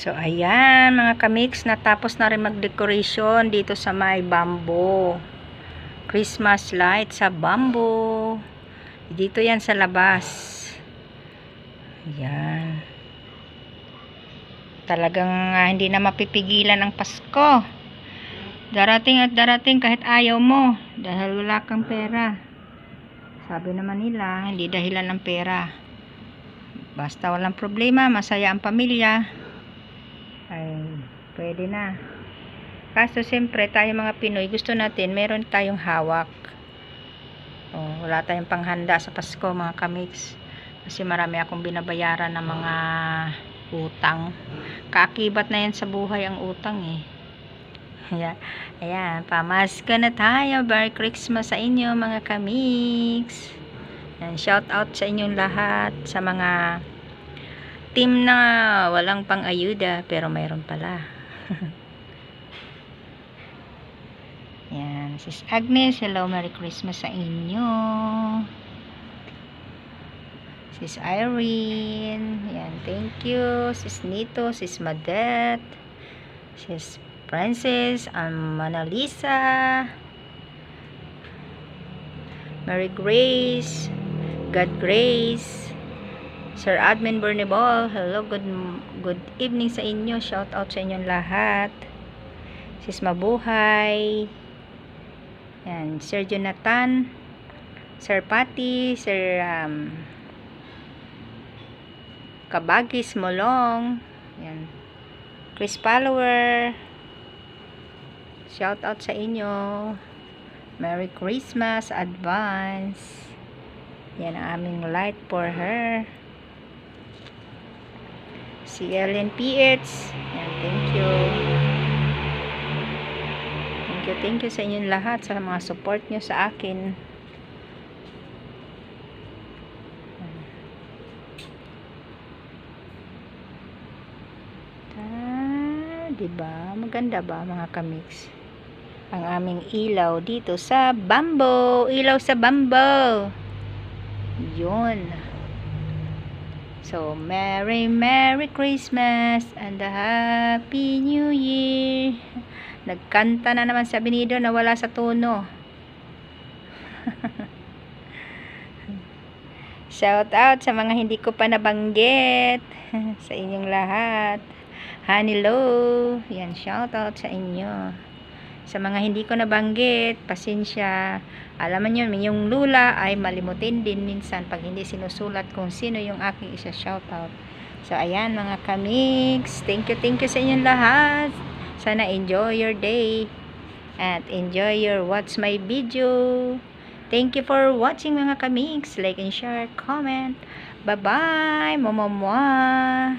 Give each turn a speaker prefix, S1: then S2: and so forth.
S1: So, ayan mga kamix, natapos na rin mag-decoration dito sa may bamboo. Christmas light sa bamboo. Dito yan sa labas. Ayan. Talagang hindi na mapipigilan ang Pasko. Darating at darating kahit ayaw mo. Dahil wala kang pera. Sabi naman nila, hindi dahilan ng pera. Basta walang problema, masaya ang pamilya, ay pwede na. Kaso siyempre tayo mga Pinoy, gusto natin meron tayong hawak. Wala tayong panghanda sa Pasko mga kamix, kasi marami akong binabayaran ng mga utang. Kaakibat na yan sa buhay ang utang eh. Ayan, pamasko na tayo. Merry Christmas sa inyo mga kamix. Ayan, shout out sa inyong lahat, sa mga team na walang pang-ayuda pero mayroon pala. Yan, Sis Agnes, hello, Merry Christmas sa inyo. Sis Irene, yan, thank you. Sis Nito, Sis Madet, Sis Francis, Mona Lisa, Mary Grace, God Grace, Sir Admin Bernibol, hello, good evening sa inyo. Shout out sa inyong lahat. Sis Mabuhay, yan, Sir Jonathan, Sir Patty, Sir Kabagis Molong, yan, Chris Follower, shout out sa inyo. Merry Christmas advance. Yan ang aming light for her. Si Ellen PH, yan, thank you. Thank you sa inyong lahat sa mga support nyo sa akin. Diba? Maganda ba mga kamix? Ang aming ilaw dito sa bamboo. Ilaw sa bamboo. Yun. So, Merry Christmas and a Happy New Year. Nagkanta na naman si Abinido na wala sa tono. Shout out sa mga hindi ko pa nabanggit. Sa inyong lahat. Hello. Yan, shout out sa inyo. Sa mga hindi ko nabanggit, pasensya. Alam niyo, yung lula ay malimutin din minsan pag hindi sinusulat kung sino yung aking isa-shoutout. So, ayan mga kamix. Thank you sa inyong lahat. Sana enjoy your day. At enjoy your watch my video. Thank you for watching mga kamix. Like and share, comment. Bye-bye. Mwah.